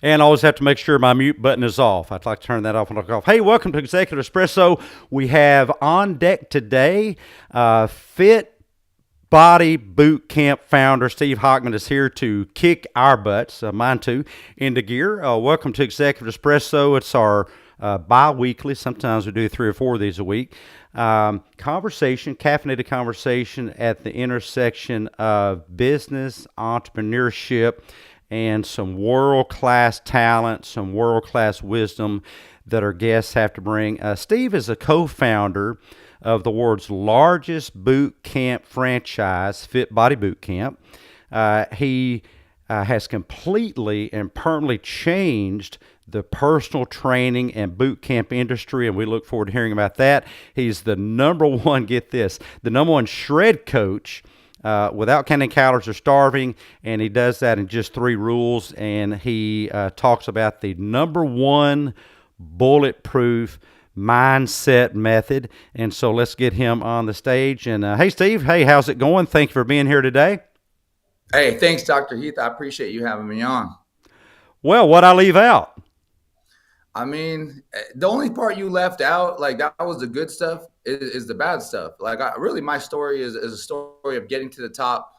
And I always have to make sure my mute button is off. I'd like to turn that off and off. Hey, welcome to Executive Espresso. We have on deck today Fit Body Boot Camp founder Steve Hochman is here to kick our butts, mine too, into gear. Welcome to Executive Espresso. It's our bi-weekly. Sometimes we do 3 or 4 of these a week. Caffeinated conversation at the intersection of business, entrepreneurship, and some world-class talent, some world-class wisdom that our guests have to bring. Steve is a co-founder of the world's largest boot camp franchise, Fit Body Boot Camp. He has completely and permanently changed the personal training and boot camp industry, and we look forward to hearing about that. He's the number one, get this, the number one shred coach without counting calories or starving, and he does that in just 3 rules, and he talks about the number one bulletproof mindset method. And so let's get him on the stage. And hey, Steve, hey, how's it going? Thank you for being here today. Hey, thanks, Dr. Heath. I appreciate you having me on. Well, what'd I leave out? I mean, the only part you left out, like that was the good stuff, is the bad stuff. Like, really, my story is a story of getting to the top,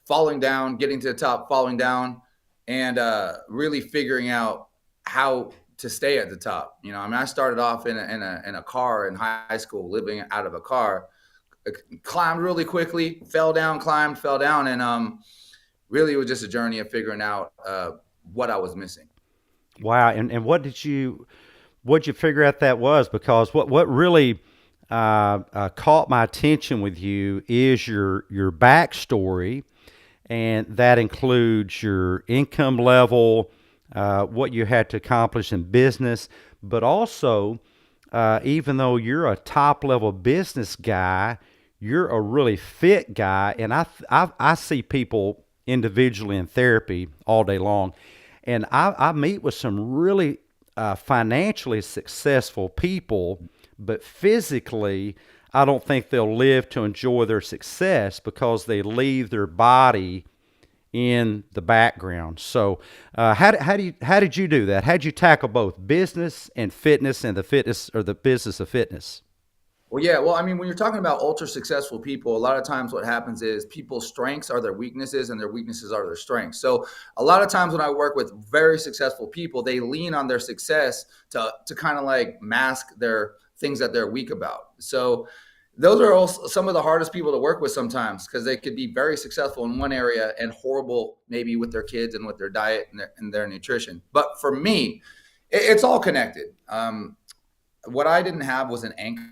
falling down, getting to the top, falling down, and really figuring out how to stay at the top. You know, I mean, I started off in a car in high school, living out of a car, climbed really quickly, fell down, climbed, fell down, and really it was just a journey of figuring out what I was missing. Wow. And what'd you figure out that was? Because what really caught my attention with you is your backstory, and that includes your income level, what you had to accomplish in business, but also even though you're a top level business guy, you're a really fit guy. And I see people individually in therapy all day long, and I meet with some really financially successful people, but physically, I don't think they'll live to enjoy their success because they leave their body in the background. So, how did you do that? How did you tackle both business and fitness, and the fitness or the business of fitness? Well, yeah. Well, I mean, when you're talking about ultra successful people, a lot of times what happens is people's strengths are their weaknesses and their weaknesses are their strengths. So a lot of times when I work with very successful people, they lean on their success to kind of like mask their things that they're weak about. So those are also some of the hardest people to work with sometimes, because they could be very successful in one area and horrible maybe with their kids and with their diet and their nutrition. But for me, it's all connected. What I didn't have was an anchor,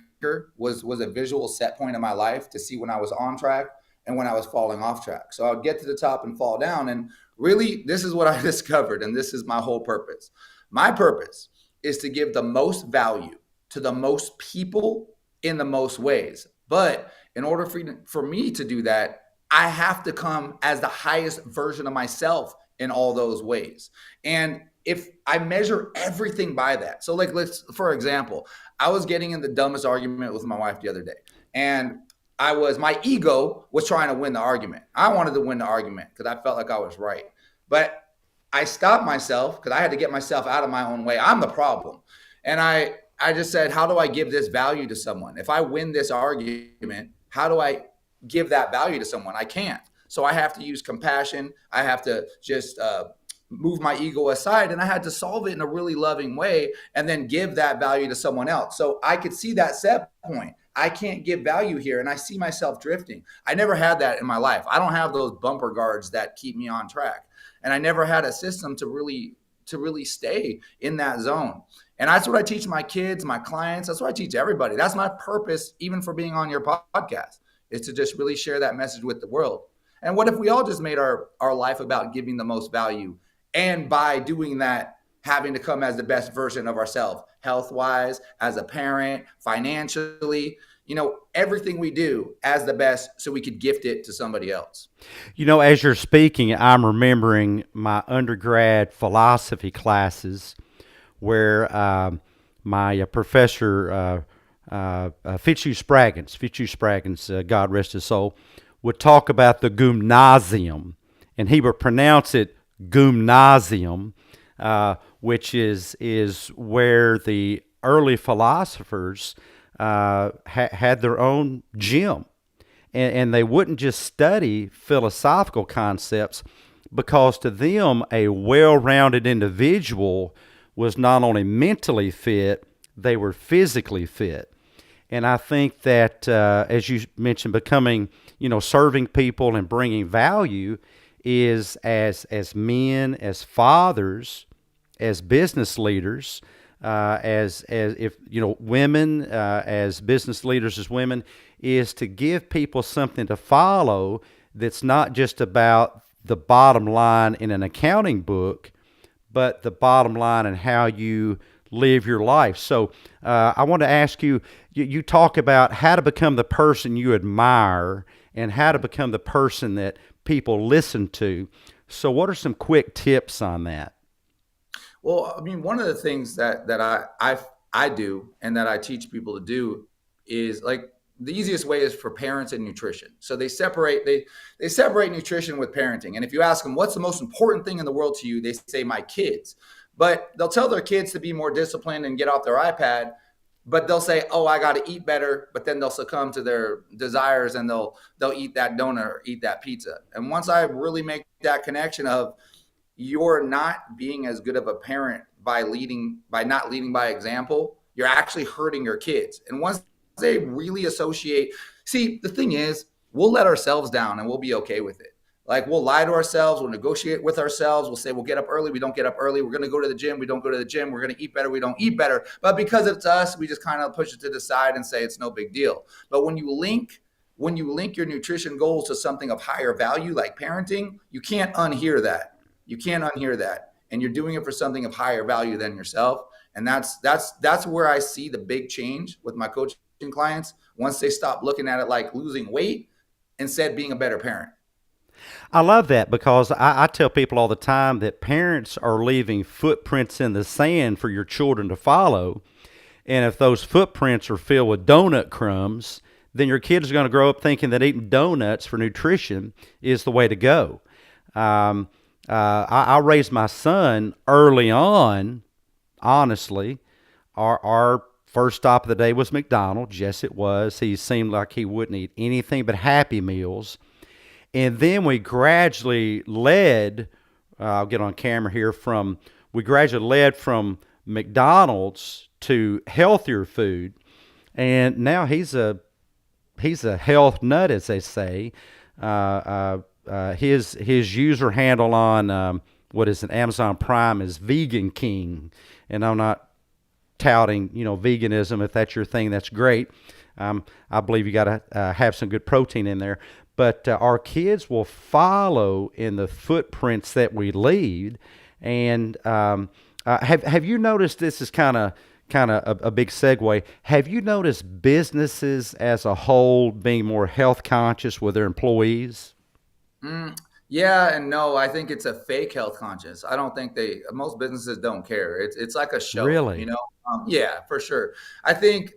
was a visual set point in my life to see when I was on track and when I was falling off track. So I would get to the top and fall down. And really, this is what I discovered, and this is my whole purpose. My purpose is to give the most value to the most people in the most ways. But in order for me to do that, I have to come as the highest version of myself in all those ways. And if I measure everything by that, so like, for example, I was getting in the dumbest argument with my wife the other day, and my ego was trying to win the argument. I wanted to win the argument because I felt like I was right. But I stopped myself because I had to get myself out of my own way. I'm the problem. And I just said, how do I give this value to someone? If I win this argument, how do I give that value to someone? I can't. So I have to use compassion. I have to just move my ego aside, and I had to solve it in a really loving way and then give that value to someone else. So I could see that set point. I can't give value here, and I see myself drifting. I never had that in my life. I don't have those bumper guards that keep me on track. And I never had a system to really stay in that zone. And that's what I teach my kids, my clients. That's what I teach everybody. That's my purpose, even for being on your podcast, is to just really share that message with the world. And what if we all just made our life about giving the most value, and by doing that, having to come as the best version of ourselves, health-wise, as a parent, financially, everything we do as the best so we could gift it to somebody else. As you're speaking, I'm remembering my undergrad philosophy classes where my professor, Fitzhugh Spraggins, God rest his soul, would talk about the gymnasium, and he would pronounce it gymnasium, which is where the early philosophers had their own gym, and they wouldn't just study philosophical concepts, because to them a well-rounded individual was not only mentally fit, they were physically fit. And I think that, as you mentioned, becoming, serving people and bringing value is, as men, as fathers, as business leaders, as if women, as business leaders, as women, is to give people something to follow that's not just about the bottom line in an accounting book, but the bottom line and how you live your life. So I want to ask you, you talk about how to become the person you admire and how to become the person that people listen to. So what are some quick tips on that? Well, I mean, one of the things that I do and that I teach people to do is like the easiest way is for parents and nutrition. So they separate nutrition with parenting. And if you ask them what's the most important thing in the world to you, they say my kids. But they'll tell their kids to be more disciplined and get off their iPad, but they'll say, "Oh, I got to eat better," but then they'll succumb to their desires and they'll eat that donut or eat that pizza. And once I really make that connection of you're not being as good of a parent by not leading by example, you're actually hurting your kids. And once they really associate, see, the thing is, we'll let ourselves down and we'll be okay with it. Like we'll lie to ourselves, we'll negotiate with ourselves, we'll say we'll get up early, we don't get up early, we're going to go to the gym, we don't go to the gym, we're going to eat better, we don't eat better. But because it's us, we just kind of push it to the side and say it's no big deal. But when you link your nutrition goals to something of higher value like parenting, you can't unhear that. You can't unhear that. And you're doing it for something of higher value than yourself. And that's where I see the big change with my coaching clients once they stop looking at it like losing weight, instead being a better parent. I love that, because I tell people all the time that parents are leaving footprints in the sand for your children to follow. And if those footprints are filled with donut crumbs, then your kids are going to grow up thinking that eating donuts for nutrition is the way to go. I raised my son early on, honestly. Our first stop of the day was McDonald's. Yes, it was. He seemed like he wouldn't eat anything but Happy Meals. And then we gradually led, I'll get on camera here, we gradually led from McDonald's to healthier food. And now he's a health nut, as they say. His user handle on what is it, Amazon Prime, is Vegan King, and I'm not touting veganism. If that's your thing, that's great. I believe you got to have some good protein in there, but our kids will follow in the footprints that we lead. And have you noticed, this is kind of a big segue. Have you noticed businesses as a whole being more health conscious with their employees? Mm, yeah and no. I think it's a fake health conscious. I don't think most businesses don't care. It's like a show, you Really? know. Yeah, for sure. I think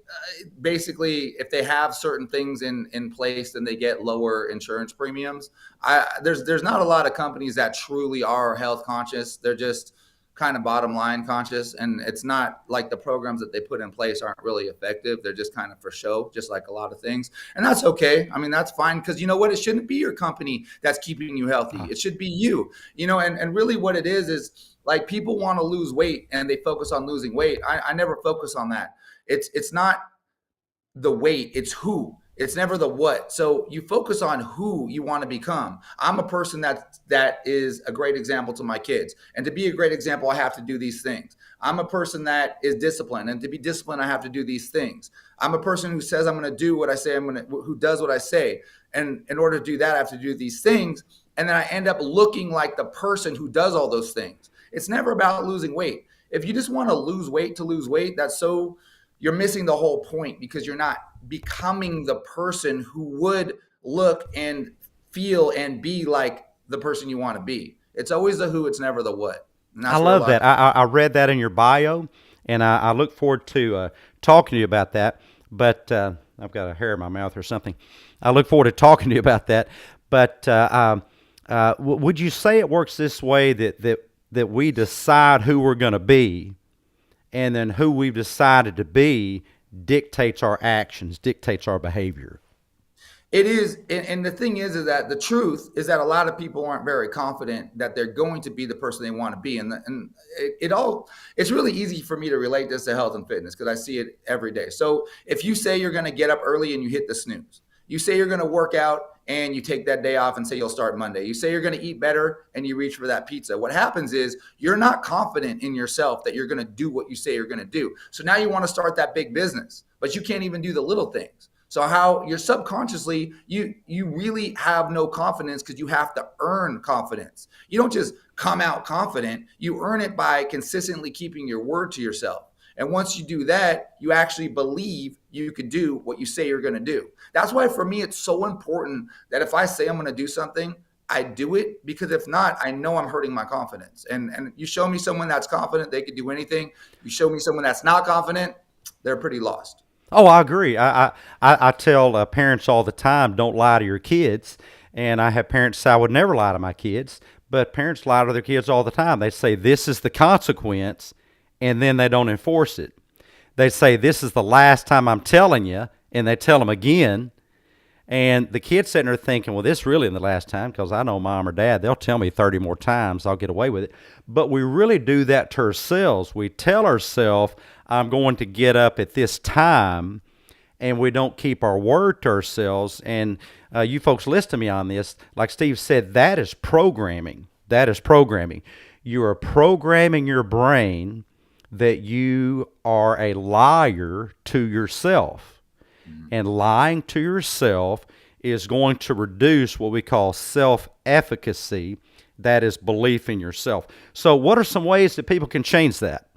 basically if they have certain things in place, then they get lower insurance premiums. There's not a lot of companies that truly are health conscious. They're just kind of bottom line conscious, and it's not like the programs that they put in place aren't really effective. They're just kind of for show, just like a lot of things. And that's okay. I mean, that's fine, because you know what, it shouldn't be your company that's keeping you healthy. Uh, It should be you. And really what it is like people want to lose weight and they focus on losing weight. I never focus on that. It's not the weight, it's who. It's never the what. So you focus on who you want to become. I'm a person that is a great example to my kids. And to be a great example, I have to do these things. I'm a person that is disciplined, and to be disciplined, I have to do these things. I'm a person who says I'm going to do what I say who does what I say. And in order to do that, I have to do these things. And then I end up looking like the person who does all those things. It's never about losing weight. If you just want to lose weight, you're missing the whole point, because you're not becoming the person who would look and feel and be like the person you want to be. It's always the who, it's never the what. And I that's where a love lot that. of I read that in your bio, and I look forward to talking to you about that. But I've got a hair in my mouth or something. I look forward to talking to you about that. But would you say it works this way, that that we decide who we're going to be, and then who we've decided to be dictates our actions, dictates our behavior. It is, and the thing is that the truth is that a lot of people aren't very confident that they're going to be the person they want to be, and it's really easy for me to relate this to health and fitness because I see it every day. So if you say you're going to get up early and you hit the snooze, you say you're going to work out and you take that day off and say you'll start Monday, you say you're going to eat better and you reach for that pizza. What happens is you're not confident in yourself that you're going to do what you say you're going to do. So now you want to start that big business, but you can't even do the little things. So how you're subconsciously, you really have no confidence because you have to earn confidence. You don't just come out confident. You earn it by consistently keeping your word to yourself. And once you do that, you actually believe you could do what you say you're going to do. That's why for me, it's so important that if I say I'm going to do something, I do it, because if not, I know I'm hurting my confidence. And you show me someone that's confident, they could do anything. You show me someone that's not confident, they're pretty lost. Oh, I agree. I tell parents all the time, don't lie to your kids. And I have parents say I would never lie to my kids, but parents lie to their kids all the time. They say, this is the consequence, and then they don't enforce it. They say, this is the last time I'm telling you, and they tell them again. And the kid's sitting there thinking, well, this really in the last time, because I know mom or dad, they'll tell me 30 more times, I'll get away with it. But we really do that to ourselves. We tell ourselves, I'm going to get up at this time, and we don't keep our word to ourselves. And you folks listen to me on this. Like Steve said, that is programming. That is programming. You are programming your brain that you are a liar to yourself. And lying to yourself is going to reduce what we call self-efficacy. That is belief in yourself. So what are some ways that people can change that?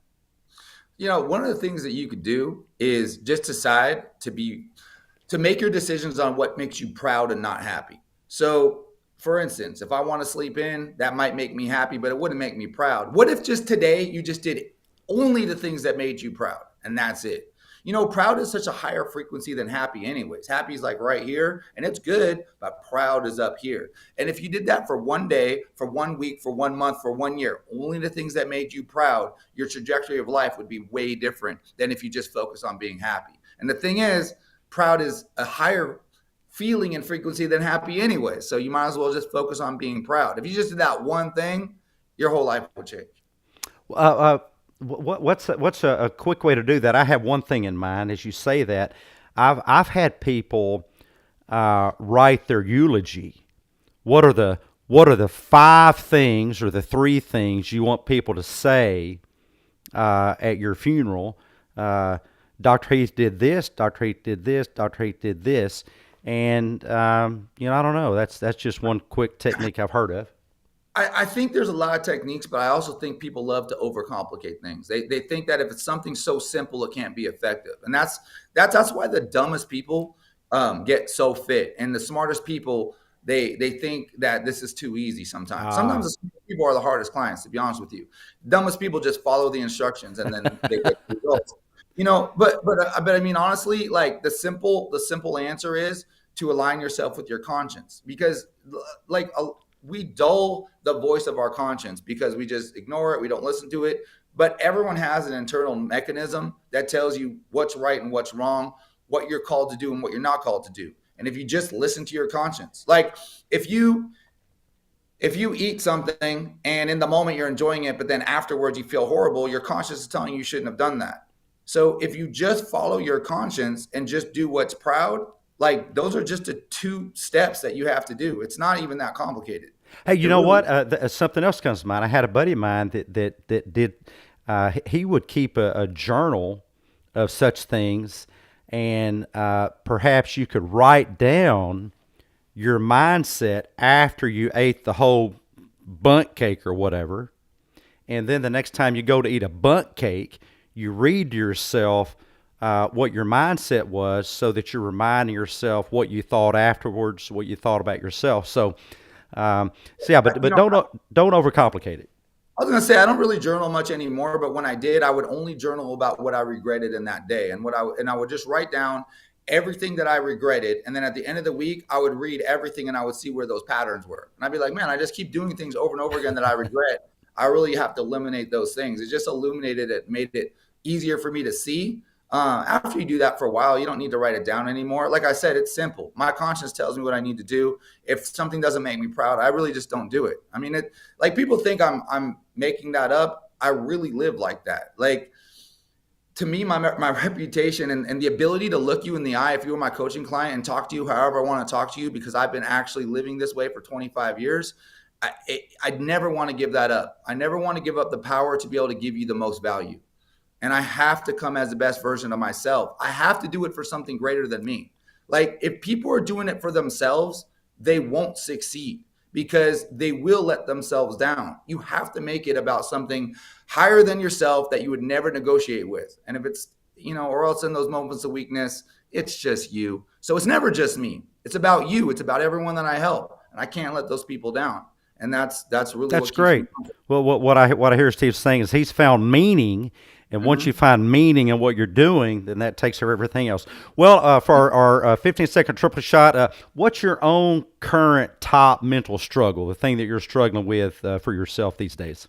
One of the things that you could do is just decide to make your decisions on what makes you proud and not happy. So, for instance, if I want to sleep in, that might make me happy, but it wouldn't make me proud. What if just today you just did only the things that made you proud, and that's it? Proud is such a higher frequency than happy anyways. Happy is like right here, and it's good, but proud is up here. And if you did that for one day, for 1 week, for 1 month, for 1 year, only the things that made you proud, your trajectory of life would be way different than if you just focus on being happy. And the thing is, proud is a higher feeling and frequency than happy anyway. So you might as well just focus on being proud. If you just did that one thing, your whole life would change. What's a quick way to do that? I have one thing in mind as you say that. I've had people write their eulogy. What are the five things or the three things you want people to say at your funeral? Dr. Heath did this. Dr. Heath did this. Dr. Heath did this. And I don't know. That's just one quick technique I've heard of. I think there's a lot of techniques, but I also think people love to overcomplicate things. They think that if it's something so simple, it can't be effective, and that's why the dumbest people get so fit, and the smartest people they think that this is too easy. Sometimes the smartest people are the hardest clients, to be honest with you. Dumbest people just follow the instructions and then they get the results. But I mean, honestly, like the simple answer is to align yourself with your conscience, because like we dull the voice of our conscience because we just ignore it. We don't listen to it. But everyone has an internal mechanism that tells you what's right and what's wrong, what you're called to do and what you're not called to do. And if you just listen to your conscience, like if you eat something and in the moment you're enjoying it, but then afterwards you feel horrible, your conscience is telling you shouldn't have done that. So if you just follow your conscience and just do what's proud, like those are just the two steps that you have to do. It's not even that complicated. Hey, you It know really, what? Something else comes to mind. I had a buddy of mine that did. He would keep a journal of such things, and perhaps you could write down your mindset after you ate the whole bundt cake or whatever, and then the next time you go to eat a bundt cake, you read to yourself what your mindset was, so that you're reminding yourself what you thought afterwards, what you thought about yourself. So yeah, but you know, don't overcomplicate it. I was gonna say I don't really journal much anymore, but when I did, I would only journal about what I regretted in that day, and I would just write down everything that I regretted, and then at the end of the week, I would read everything and I would see where those patterns were, and I'd be like, man, I just keep doing things over and over again that I regret. I really have to eliminate those things. It just illuminated it, made it easier for me to see. After you do that for a while, you don't need to write it down anymore. Like I said, it's simple. My conscience tells me what I need to do. If something doesn't make me proud, I really just don't do it. I mean, it like people think I'm making that up. I really live like that. Like to me, my reputation and the ability to look you in the eye, if you were my coaching client, and talk to you however I want to talk to you, because I've been actually living this way for 25 years. I'd never want to give that up. I never want to give up the power to be able to give you the most value. And I have to come as the best version of myself. I have to do it for something greater than me. Like if people are doing it for themselves, they won't succeed because they will let themselves down. You have to make it about something higher than yourself that you would never negotiate with. And if it's, or else in those moments of weakness, it's just you. So it's never just me. It's about you. It's about everyone that I help. And I can't let those people down. And that's really That's what keeps me great. Well, what I hear Steve saying is he's found meaning, and once you find meaning in what you're doing, then that takes care of everything else. Well, for our 15-second triple shot, what's your own current top mental struggle, the thing that you're struggling with for yourself these days?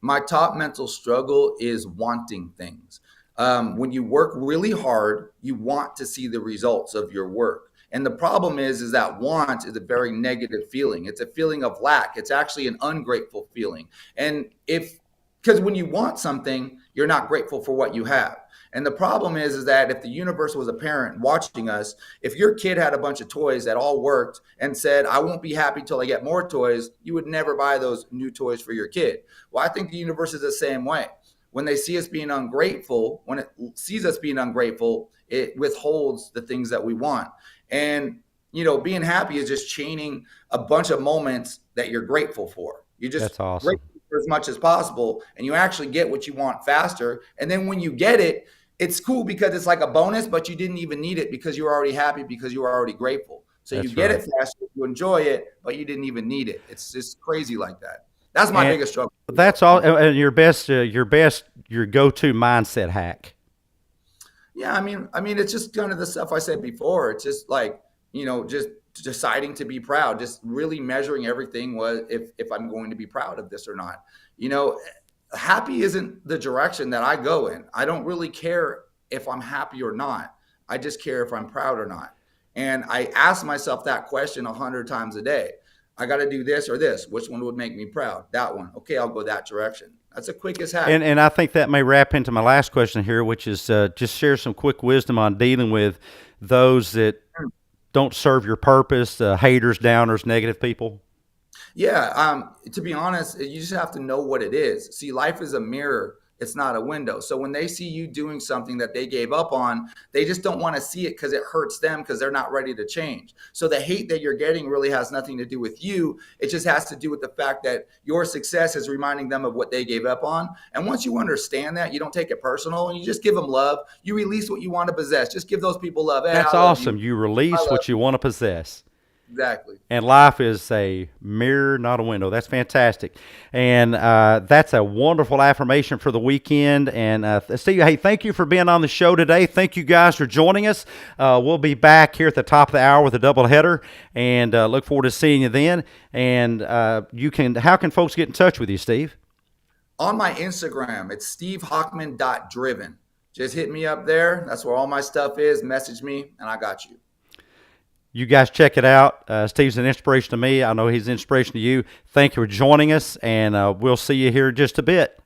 My top mental struggle is wanting things. When you work really hard, you want to see the results of your work. And the problem is that want is a very negative feeling. It's a feeling of lack. It's actually an ungrateful feeling. And because when you want something, you're not grateful for what you have. And the problem is that if the universe was a parent watching us, if your kid had a bunch of toys that all worked and said, I won't be happy till I get more toys, you would never buy those new toys for your kid. Well, I think the universe is the same way. When they see us being ungrateful, when it sees us being ungrateful, it withholds the things that we want. And, being happy is just chaining a bunch of moments that you're grateful for. You're just That's awesome. grateful for as much as possible, and you actually get what you want faster. And then when you get it, it's cool because it's like a bonus, but you didn't even need it because you were already happy because you were already grateful. So you That's get right. it faster, you enjoy it, but you didn't even need it. It's just crazy like that. That's my And biggest struggle. that's all. And your go-to mindset hack. Yeah, I mean, it's just kind of the stuff I said before. It's just like, just deciding to be proud, just really measuring everything was if I'm going to be proud of this or not. You know, Happy isn't the direction that I go in. I don't really care if I'm happy or not. I just care if I'm proud or not. And I ask myself that question 100 times a day. I got to do this or this. Which one would make me proud? That one. Okay, I'll go that direction. That's the quickest hack. And I think that may wrap into my last question here, which is just share some quick wisdom on dealing with those that don't serve your purpose, haters, downers, negative people. Yeah, to be honest, you just have to know what it is. See, life is a mirror. It's not a window. So when they see you doing something that they gave up on, they just don't want to see it because it hurts them because they're not ready to change. So the hate that you're getting really has nothing to do with you. It just has to do with the fact that your success is reminding them of what they gave up on. And once you understand that, you don't take it personal and you just give them love. You release what you want to possess. Just give those people love. Hey, That's I love you. awesome. You I release love what you want to possess. Exactly. And life is a mirror, not a window. That's fantastic. And that's a wonderful affirmation for the weekend. And Steve, hey, thank you for being on the show today. Thank you guys for joining us. We'll be back here at the top of the hour with a double header, and look forward to seeing you then. And how can folks get in touch with you, Steve? On my Instagram, it's stevehochman.driven. Just hit me up there. That's where all my stuff is. Message me, and I got you. You guys check it out. Steve's an inspiration to me. I know he's an inspiration to you. Thank you for joining us, and we'll see you here in just a bit.